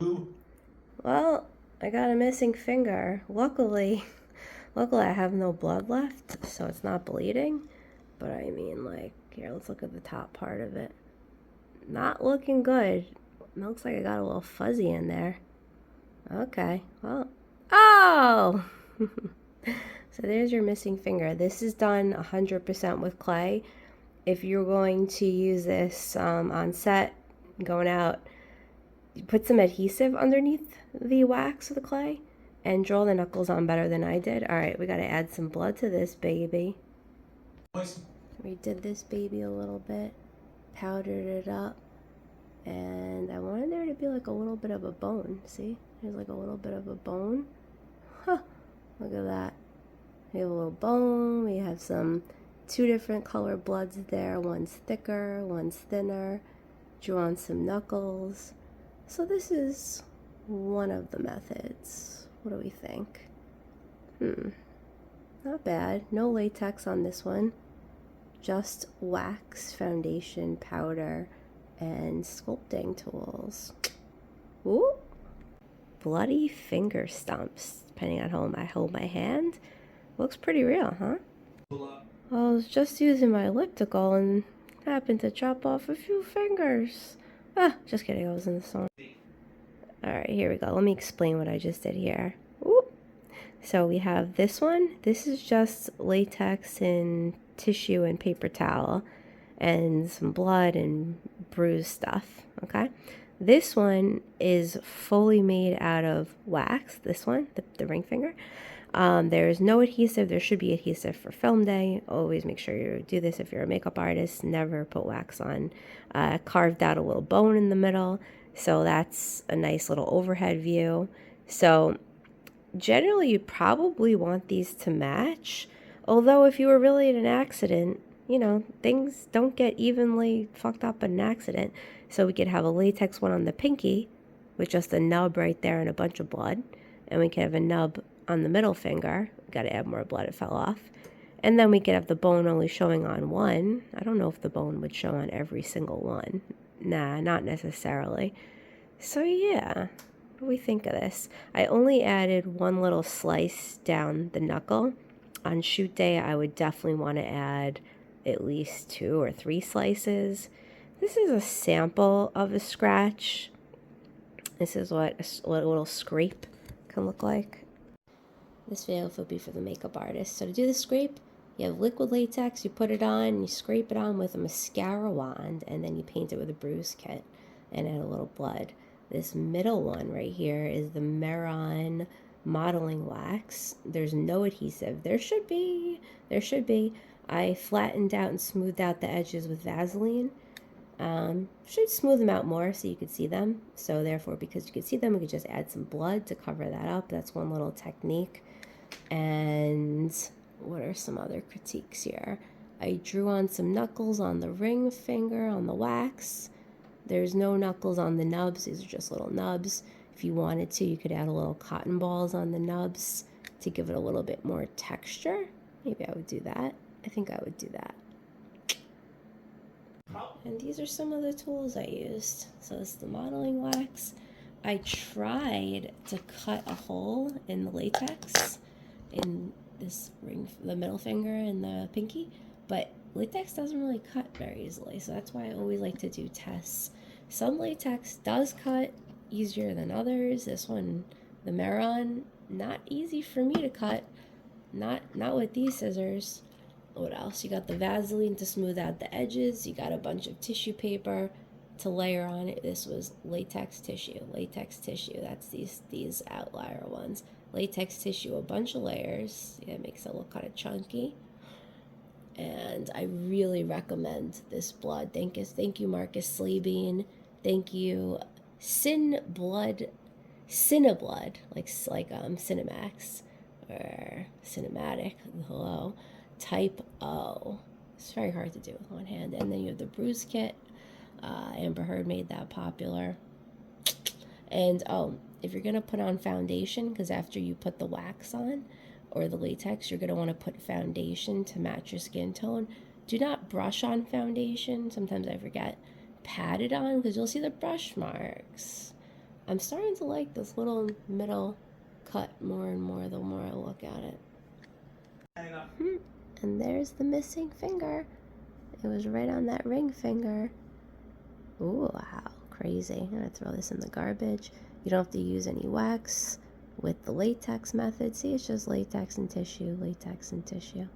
Well, I got a missing finger. Luckily I have no blood left, so it's not bleeding. But I mean, like, here, let's look at the top part of it. Not looking good. It looks like I got a little fuzzy in there. Okay, well, oh! So there's your missing finger. This is done 100% with clay. If you're going to use this on set, going out, you put some adhesive underneath the wax of the clay and draw the knuckles on better than I did. All right, we got to add some blood to this baby. We did this baby a little bit, powdered it up, and I wanted there to be like a little bit of a bone. See, there's like a little bit of a bone. Huh, look at that. We have a little bone. We have two different color bloods there. One's thicker, one's thinner. Drew on some knuckles. So this is one of the methods. What do we think? Not bad. No latex on this one. Just wax, foundation, powder, and sculpting tools. Ooh! Bloody finger stumps, depending on how I hold my hand. Looks pretty real, huh? I was just using my elliptical and happened to chop off a few fingers. Ah, just kidding, I was in the sun. Alright, here we go. Let me explain what I just did here. Ooh. So we have this one. This is just latex and tissue and paper towel and some blood and bruised stuff, okay? This one is fully made out of wax, this one, the ring finger. There's no adhesive. There should be adhesive for film day. Always make sure you do this if you're a makeup artist. Never put wax on. Carved out a little bone in the middle, so that's a nice little overhead view. So generally you probably want these to match, although if you were really in an accident, you know, things don't get evenly fucked up in an accident. So we could have a latex one on the pinky with just a nub right there and a bunch of blood, and we could have a nub on the middle finger. Got to add more blood, it fell off. And then we could have the bone only showing on one. I don't know if the bone would show on every single one. Nah, not necessarily. So yeah, what do we think of this? I only added one little slice down the knuckle. On shoot day, I would definitely want to add at least 2 or 3 slices. This is a sample of a scratch. This is what a little scrape can look like. This video will be for the makeup artist. So to do the scrape, you have liquid latex, you put it on, you scrape it on with a mascara wand, and then you paint it with a bruise kit and add a little blood. This middle one right here is the Meron modeling wax. There's no adhesive. There should be. I flattened out and smoothed out the edges with Vaseline. Should smooth them out more so you could see them. So therefore, because you could see them, we could just add some blood to cover that up. That's one little technique. And what are some other critiques here? I drew on some knuckles on the ring finger on the wax. There's no knuckles on the nubs. These are just little nubs. If you wanted to, you could add a little cotton balls on the nubs to give it a little bit more texture. Maybe I would do that. I think I would do that. And these are some of the tools I used. So this is the modeling wax. I tried to cut a hole in the latex in this ring, the middle finger and the pinky, but latex doesn't really cut very easily. So that's why I always like to do tests. Some latex does cut easier than others. This one, the Meron, not easy for me to cut. Not with these scissors. What else? You got the Vaseline to smooth out the edges. You got a bunch of tissue paper to layer on it. This was latex tissue. That's these outlier ones. Latex tissue, a bunch of layers. Yeah, it makes it look kind of chunky. And I really recommend this blood. Thank you, Marcus Sleebine. Thank you, Cineblood, like Cinemax or Cinematic. Hello. Type O. It's very hard to do with one hand. And then you have the bruise kit. Amber Heard made that popular. And if you're gonna put on foundation, because after you put the wax on or the latex, you're gonna want to put foundation to match your skin tone. Do not brush on foundation. Sometimes I forget. Pat it on because you'll see the brush marks. I'm starting to like this little middle cut more and more the more I look at it. And there's the missing finger. It was right on that ring finger. Ooh, wow, crazy. I'm gonna throw this in the garbage. You don't have to use any wax with the latex method. See, it's just latex and tissue, latex and tissue.